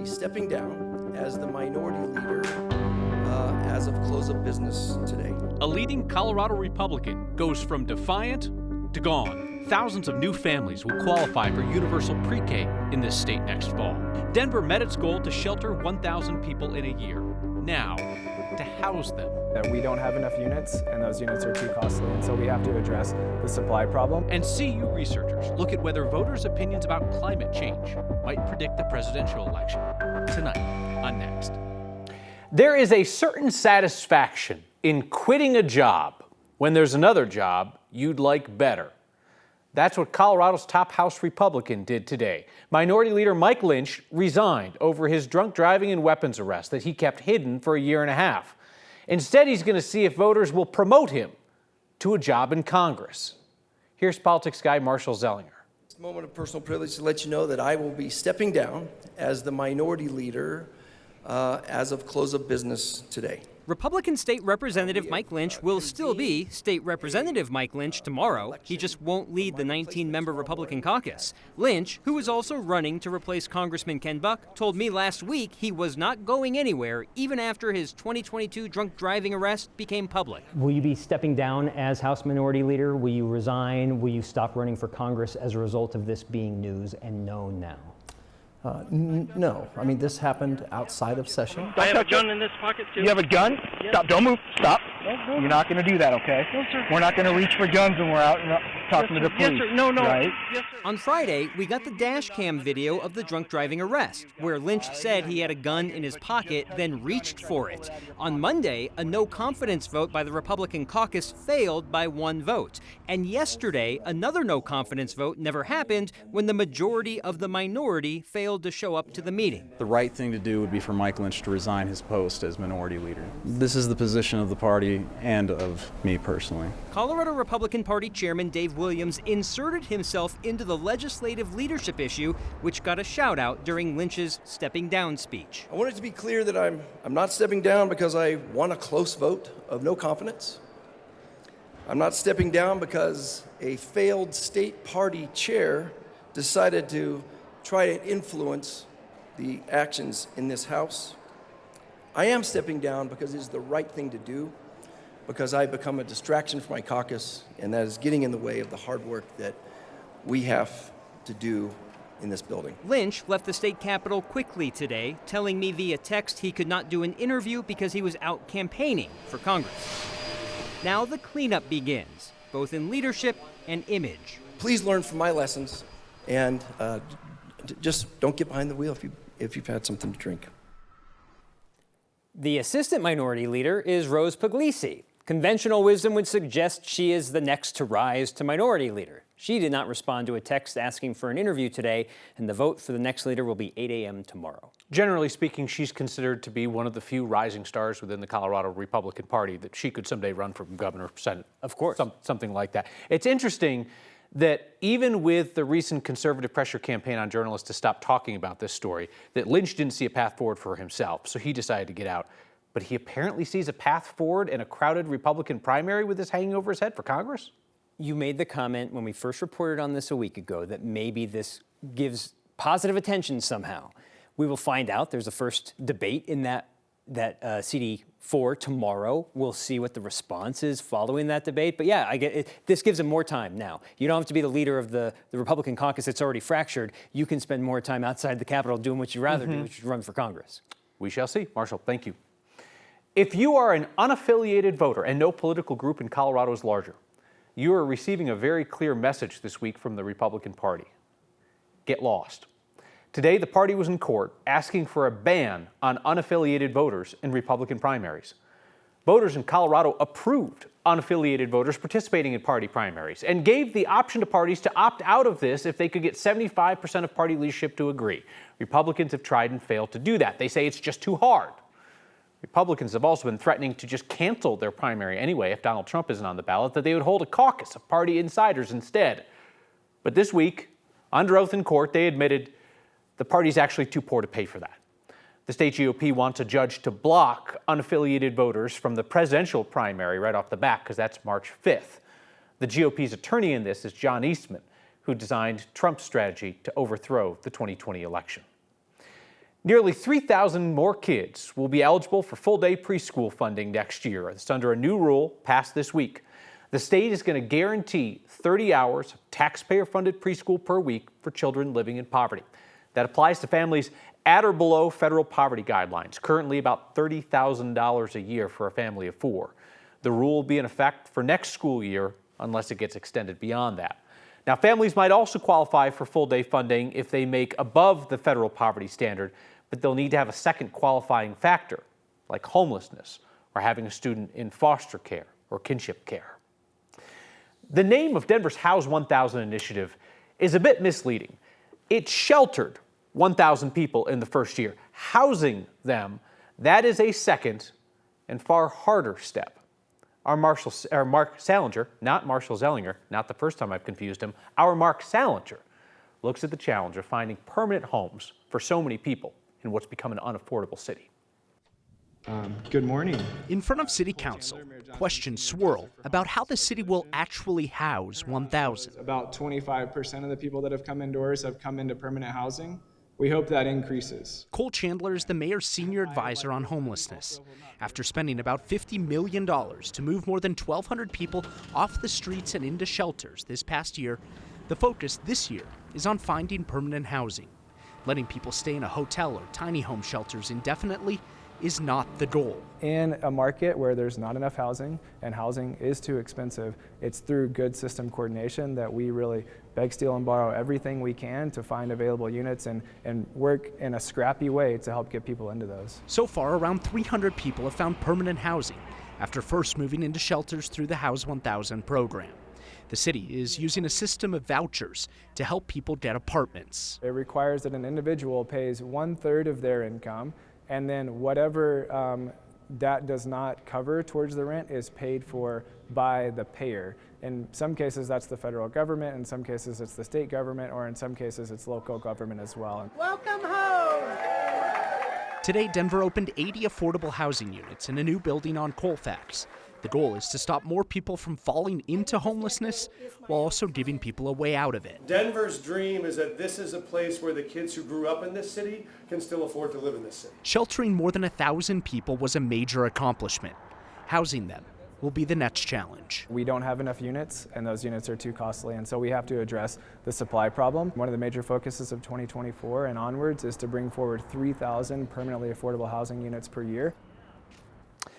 stepping down as the minority leader as of close of business today. A leading Colorado Republican goes from defiant to gone. Thousands of new families will qualify for universal pre-K in this state next fall. Denver met its goal to shelter 1,000 people in a year. Now, to house them. We don't have enough units, and those units are too costly, and so we have to address the supply problem. And CU researchers look at whether voters' opinions about climate change might predict the presidential election. Tonight on Next. There is a certain satisfaction in quitting a job when there's another job you'd like better. That's what Colorado's top House Republican did today. Minority Leader Mike Lynch resigned over his drunk driving and weapons arrest that he kept hidden for a year and a half. Instead, he's going to see if voters will promote him to a job in Congress. Here's politics guy Marshall Zellinger. It's a moment of personal privilege to let you know that I will be stepping down as the minority leader as of close of business today. Republican State Representative Mike Lynch will still be State Representative Mike Lynch tomorrow. He just won't lead the 19-member Republican caucus. Lynch, who is also running to replace Congressman Ken Buck, told me last week he was not going anywhere even after his 2022 drunk driving arrest became public. Will you be stepping down as House Minority Leader? Will you resign? Will you stop running for Congress as a result of this being news and known now? No. I mean, this happened outside of session. I have a gun in this pocket, too. You have a gun? Yes. Stop. Don't move. Stop. No. You're not going to do that, okay? No, sir. We're not going to reach for guns when we're out and talking to the police. Yes, sir. No. Right? Yes, sir. On Friday, we got the dash cam video of the drunk driving arrest, where Lynch said he had a gun in his pocket, then reached for it. On Monday, a no confidence vote by the Republican caucus failed by 1 vote. And yesterday, another no confidence vote never happened when the majority of the minority failed to show up to the meeting. The right thing to do would be for Mike Lynch to resign his post as minority leader. This is the position of the party and of me personally. Colorado Republican Party Chairman Dave Williams inserted himself into the legislative leadership issue, which got a shout out during Lynch's stepping down speech. I want it to be clear that I'm not stepping down because I won a close vote of no confidence. I'm not stepping down because a failed state party chair decided to try to influence the actions in this House. I am stepping down because it is the right thing to do, because I've become a distraction for my caucus, and that is getting in the way of the hard work that we have to do in this building. Lynch left the state capitol quickly today, telling me via text he could not do an interview because he was out campaigning for Congress. Now the cleanup begins, both in leadership and image. Please learn from my lessons, and just don't get behind the wheel if you've had something to drink. The assistant minority leader is Rose Puglisi. Conventional wisdom would suggest she is the next to rise to minority leader. She did not respond to a text asking for an interview today, and the vote for the next leader will be 8 a.m. tomorrow. Generally speaking, she's considered to be one of the few rising stars within the Colorado Republican Party that she could someday run for governor, Senate. Of course. Something like that. It's interesting that even with the recent conservative pressure campaign on journalists to stop talking about this story, that Lynch didn't see a path forward for himself, so he decided to get out. But he apparently sees a path forward in a crowded Republican primary with this hanging over his head for Congress? You made the comment when we first reported on this a week ago that maybe this gives positive attention somehow. We will find out. There's a first debate in that CD4 tomorrow. We'll see what the response is following that debate. But yeah, I get it. This gives him more time now. You don't have to be the leader of the Republican caucus that's already fractured. You can spend more time outside the Capitol doing what you'd rather do, which is run for Congress. We shall see. Marshall, thank you. If you are an unaffiliated voter, and no political group in Colorado is larger, you are receiving a very clear message this week from the Republican Party. Get lost. Today, the party was in court asking for a ban on unaffiliated voters in Republican primaries. Voters in Colorado approved unaffiliated voters participating in party primaries and gave the option to parties to opt out of this if they could get 75% of party leadership to agree. Republicans have tried and failed to do that. They say it's just too hard. Republicans have also been threatening to just cancel their primary anyway if Donald Trump isn't on the ballot, that they would hold a caucus of party insiders instead. But this week, under oath in court, they admitted the party's actually too poor to pay for that. The state GOP wants a judge to block unaffiliated voters from the presidential primary right off the bat, because that's March 5th. The GOP's attorney in this is John Eastman, who designed Trump's strategy to overthrow the 2020 election. Nearly 3,000 more kids will be eligible for full-day preschool funding next year. It's under a new rule passed this week. The state is going to guarantee 30 hours of taxpayer-funded preschool per week for children living in poverty. That applies to families at or below federal poverty guidelines, currently about $30,000 a year for a family of 4. The rule will be in effect for next school year unless it gets extended beyond that. Now, families might also qualify for full-day funding if they make above the federal poverty standard, but they'll need to have a second qualifying factor, like homelessness or having a student in foster care or kinship care. The name of Denver's House 1000 initiative is a bit misleading. It sheltered 1,000 people in the first year. Housing them, that is a second and far harder step. Our Mark Salinger, not Marshall Zellinger, not the first time I've confused him, our Mark Salinger looks at the challenge of finding permanent homes for so many people in what's become an unaffordable city. Good morning. In front of City Council, questions swirl about how the city will actually house 1,000. About 25% of the people that have come indoors have come into permanent housing. We hope that increases. Cole Chandler is the mayor's senior advisor on homelessness. After spending about $50 million to move more than 1,200 people off the streets and into shelters this past year, the focus this year is on finding permanent housing. Letting people stay in a hotel or tiny home shelters indefinitely is not the goal. In a market where there's not enough housing and housing is too expensive, it's through good system coordination that we really beg, steal, and borrow everything we can to find available units and work in a scrappy way to help get people into those. So far, around 300 people have found permanent housing after first moving into shelters through the House 1000 program. The city is using a system of vouchers to help people get apartments. It requires that an individual pays 1/3 of their income, and then whatever that does not cover towards the rent is paid for by the payer. In some cases, that's the federal government. In some cases, it's the state government, or in some cases, it's local government as well. Welcome home! Today, Denver opened 80 affordable housing units in a new building on Colfax. The goal is to stop more people from falling into homelessness while also giving people a way out of it. Denver's dream is that this is a place where the kids who grew up in this city can still afford to live in this city. Sheltering more than 1,000 people was a major accomplishment. Housing them will be the next challenge. We don't have enough units, and those units are too costly, and so we have to address the supply problem. One of the major focuses of 2024 and onwards is to bring forward 3,000 permanently affordable housing units per year.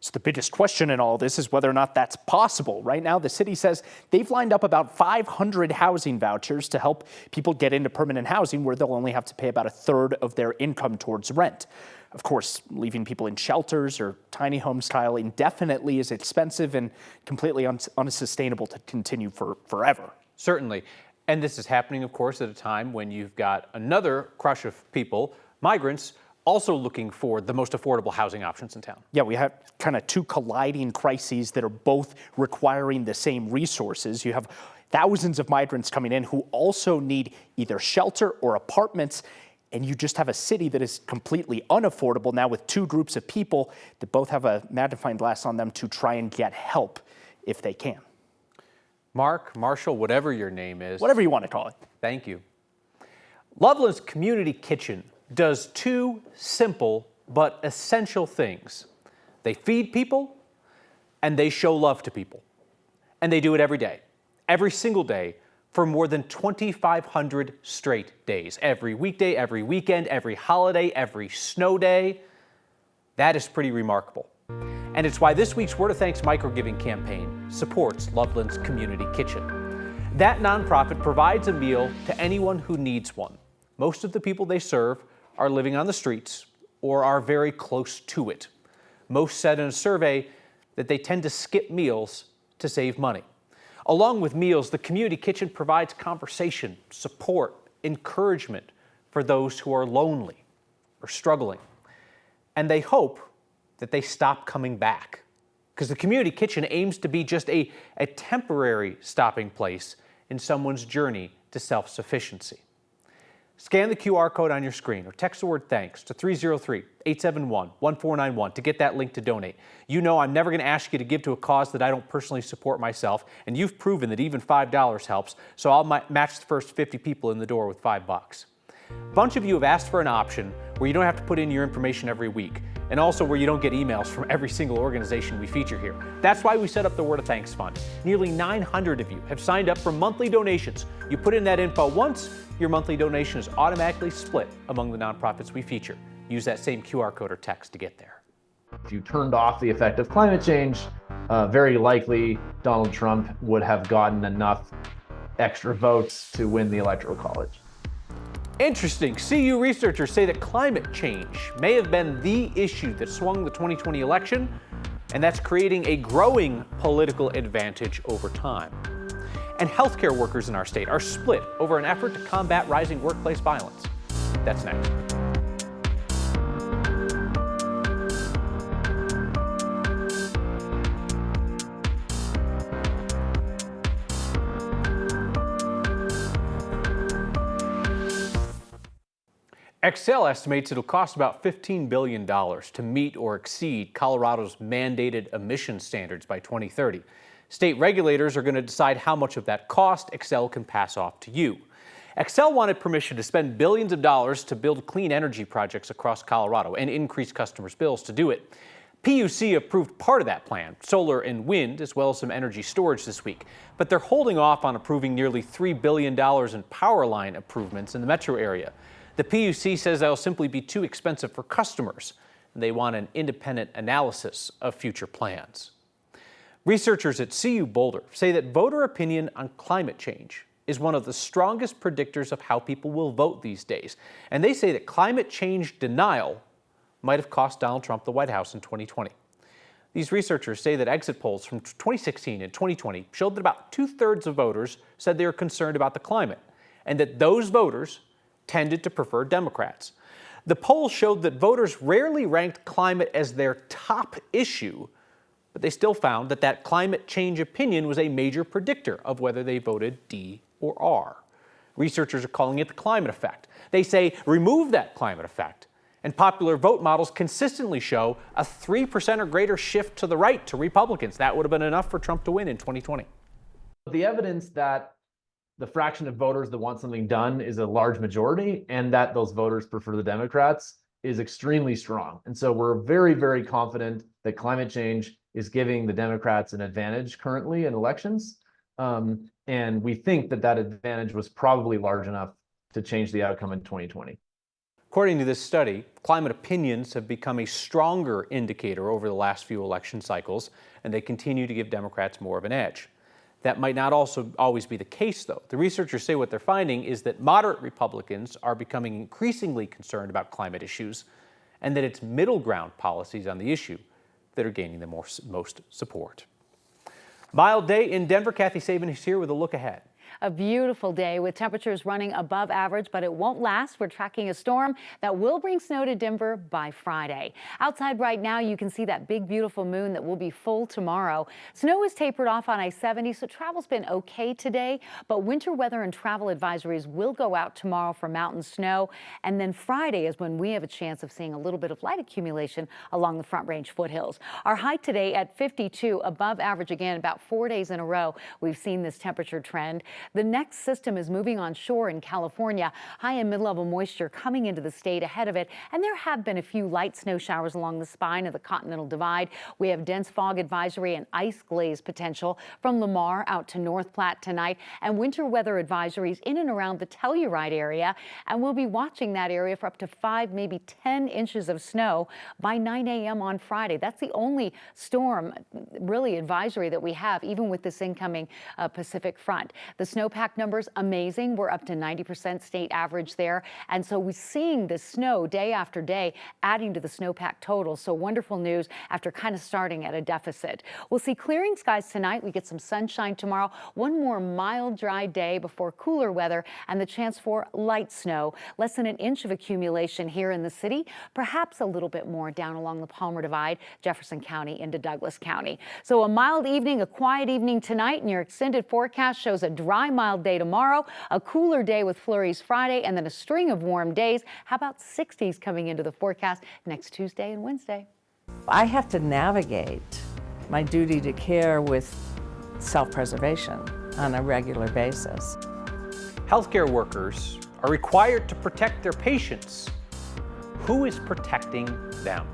So the biggest question in all this is whether or not that's possible. Right now, the city says they've lined up about 500 housing vouchers to help people get into permanent housing where they'll only have to pay about 1/3 of their income towards rent. Of course, leaving people in shelters or tiny home style indefinitely is expensive and completely unsustainable to continue for forever. Certainly. And this is happening, of course, at a time when you've got another crush of people, migrants, also looking for the most affordable housing options in town. Yeah, we have kind of two colliding crises that are both requiring the same resources. You have thousands of migrants coming in who also need either shelter or apartments, and you just have a city that is completely unaffordable now with two groups of people that both have a magnifying glass on them to try and get help if they can. Mark, Marshall, whatever your name is. Whatever you want to call it. Thank you. Loveland's Community Kitchen does two simple but essential things. They feed people and they show love to people. And they do it every day, every single day, for more than 2,500 straight days. Every weekday, every weekend, every holiday, every snow day. That is pretty remarkable. And it's why this week's Word of Thanks microgiving campaign supports Loveland's Community Kitchen. That nonprofit provides a meal to anyone who needs one. Most of the people they serve are living on the streets or are very close to it. Most said in a survey that they tend to skip meals to save money. Along with meals, the Community Kitchen provides conversation, support, encouragement for those who are lonely or struggling. And they hope that they stop coming back, because the Community Kitchen aims to be just a temporary stopping place in someone's journey to self-sufficiency. Scan the QR code on your screen or text the word thanks to 303-871-1491 to get that link to donate. You know I'm never going to ask you to give to a cause that I don't personally support myself, and you've proven that even $5 helps, so I'll match the first 50 people in the door with $5. A bunch of you have asked for an option where you don't have to put in your information every week, and also where you don't get emails from every single organization we feature here. That's why we set up the Word of Thanks Fund. Nearly 900 of you have signed up for monthly donations. You put in that info once, your monthly donation is automatically split among the nonprofits we feature. Use that same QR code or text to get there. If you turned off the effect of climate change, very likely Donald Trump would have gotten enough extra votes to win the Electoral College. Interesting. CU researchers say that climate change may have been the issue that swung the 2020 election, and that's creating a growing political advantage over time. And healthcare workers in our state are split over an effort to combat rising workplace violence. That's next. Excel estimates it'll cost about $15 billion to meet or exceed Colorado's mandated emission standards by 2030. State regulators are going to decide how much of that cost Excel can pass off to you. Excel wanted permission to spend billions of dollars to build clean energy projects across Colorado and increase customers' bills to do it. PUC approved part of that plan, solar and wind, as well as some energy storage this week. But they're holding off on approving nearly $3 billion in power line improvements in the metro area. The PUC says that'll simply be too expensive for customers, and they want an independent analysis of future plans. Researchers at CU Boulder say that voter opinion on climate change is one of the strongest predictors of how people will vote these days. And they say that climate change denial might have cost Donald Trump the White House in 2020. These researchers say that exit polls from 2016 and 2020 showed that about 2/3 of voters said they were concerned about the climate, and that those voters tended to prefer Democrats. The polls showed that voters rarely ranked climate as their top issue, but they still found that that climate change opinion was a major predictor of whether they voted D or R. Researchers are calling it the climate effect. They say remove that climate effect, and popular vote models consistently show a 3% or greater shift to the right to Republicans. That would have been enough for Trump to win in 2020. The evidence that the fraction of voters that want something done is a large majority, and that those voters prefer the Democrats is extremely strong. And so we're very, very confident that climate change is giving the Democrats an advantage currently in elections. And we think that that advantage was probably large enough to change the outcome in 2020. According to this study, climate opinions have become a stronger indicator over the last few election cycles, and they continue to give Democrats more of an edge. That might not also always be the case, though. The researchers say what they're finding is that moderate Republicans are becoming increasingly concerned about climate issues, and that it's middle ground policies on the issue that are gaining the most support. Mild day in Denver. Kathy Sabin is here with a look ahead. A beautiful day with temperatures running above average, but it won't last. We're tracking a storm that will bring snow to Denver by Friday. Outside right now, you can see that big, beautiful moon that will be full tomorrow. Snow is tapered off on I-70, so travel's been okay today, but winter weather and travel advisories will go out tomorrow for mountain snow. And then Friday is when we have a chance of seeing a little bit of light accumulation along the Front Range foothills. Our high today at 52, above average again, about 4 days in a row. We've seen this temperature trend. The next system is moving on shore in California. High and mid-level moisture coming into the state ahead of it, and there have been a few light snow showers along the spine of the Continental Divide. We have dense fog advisory and ice glaze potential from Lamar out to North Platte tonight, and winter weather advisories in and around the Telluride area, and we'll be watching that area for up to 5, maybe 10 inches of snow by 9 a.m. on Friday. That's the only storm, really, advisory that we have, even with this incoming Pacific front. The snowpack numbers, amazing. We're up to 90% state average there. And so we're seeing the snow day after day adding to the snowpack total. So wonderful news after kind of starting at a deficit. We'll see clearing skies tonight. We get some sunshine tomorrow. One more mild, dry day before cooler weather and the chance for light snow. Less than an inch of accumulation here in the city. Perhaps a little bit more down along the Palmer Divide, Jefferson County into Douglas County. So a mild evening, a quiet evening tonight, and your extended forecast shows a dry, mild day tomorrow, a cooler day with flurries Friday, and then a string of warm days. How about 60s coming into the forecast next Tuesday and Wednesday? I have to navigate my duty to care with self-preservation on a regular basis. Healthcare workers are required to protect their patients, who is protecting them?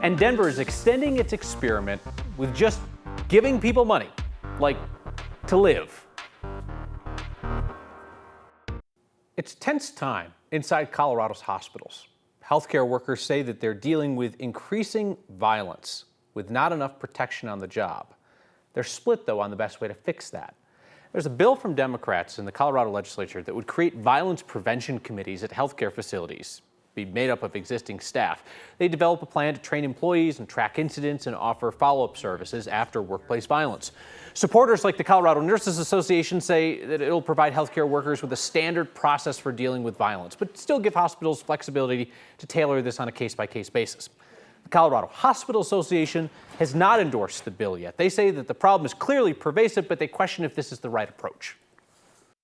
And Denver is extending its experiment with just giving people money, like to live. It's tense time inside Colorado's hospitals. Healthcare workers say that they're dealing with increasing violence with not enough protection on the job. They're split, though, on the best way to fix that. There's a bill from Democrats in the Colorado legislature that would create violence prevention committees at healthcare facilities, be made up of existing staff. They develop a plan to train employees and track incidents and offer follow-up services after workplace violence. Supporters like the Colorado Nurses Association say that it'll provide healthcare workers with a standard process for dealing with violence, but still give hospitals flexibility to tailor this on a case-by-case basis. The Colorado Hospital Association has not endorsed the bill yet. They say that the problem is clearly pervasive, but they question if this is the right approach.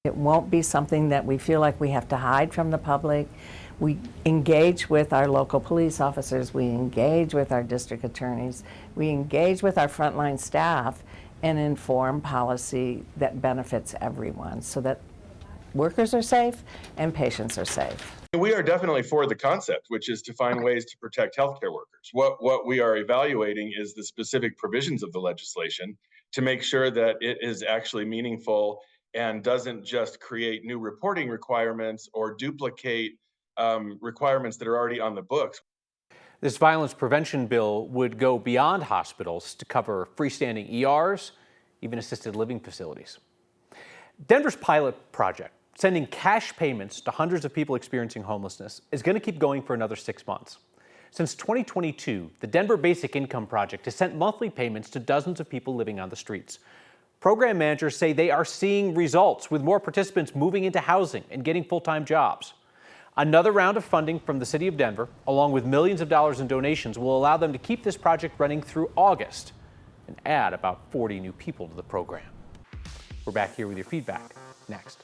It won't be something that we feel like we have to hide from the public. We engage with our local police officers, we engage with our district attorneys, we engage with our frontline staff and inform policy that benefits everyone so that workers are safe and patients are safe. We are definitely for the concept, which is to find ways to protect healthcare workers. What we are evaluating is the specific provisions of the legislation to make sure that it is actually meaningful and doesn't just create new reporting requirements or duplicate requirements that are already on the books. This violence prevention bill would go beyond hospitals to cover freestanding ERs, even assisted living facilities. Denver's pilot project, sending cash payments to hundreds of people experiencing homelessness, is going to keep going for another 6 months. Since 2022, the Denver Basic Income Project has sent monthly payments to dozens of people living on the streets. Program managers say they are seeing results, with more participants moving into housing and getting full-time jobs. Another round of funding from the city of Denver, along with millions of dollars in donations, will allow them to keep this project running through August and add about 40 new people to the program. We're back here with your feedback next.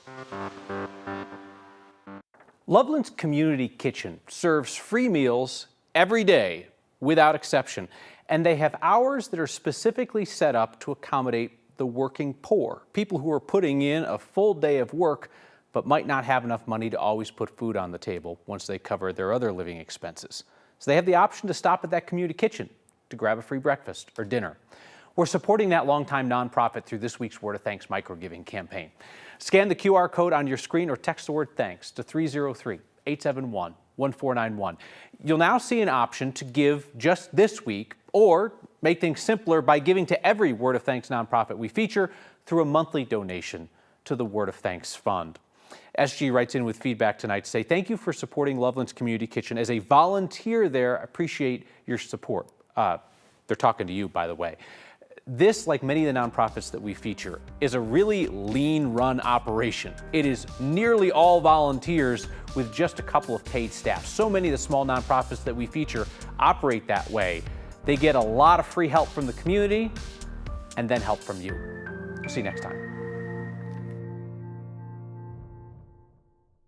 Loveland's Community Kitchen serves free meals every day without exception, and they have hours that are specifically set up to accommodate the working poor, people who are putting in a full day of work but might not have enough money to always put food on the table once they cover their other living expenses. So they have the option to stop at that community kitchen to grab a free breakfast or dinner. We're supporting that longtime nonprofit through this week's Word of Thanks microgiving campaign. Scan the QR code on your screen or text the word thanks to 303-871-1491. You'll now see an option to give just this week or make things simpler by giving to every Word of Thanks nonprofit we feature through a monthly donation to the Word of Thanks Fund. SG writes in with feedback tonight to say, thank you for supporting Loveland's Community Kitchen. As a volunteer there, I appreciate your support. They're talking to you, by the way. This, like many of the nonprofits that we feature, is a really lean run operation. It is nearly all volunteers with just a couple of paid staff. So many of the small nonprofits that we feature operate that way. They get a lot of free help from the community and then help from you. We'll see you next time.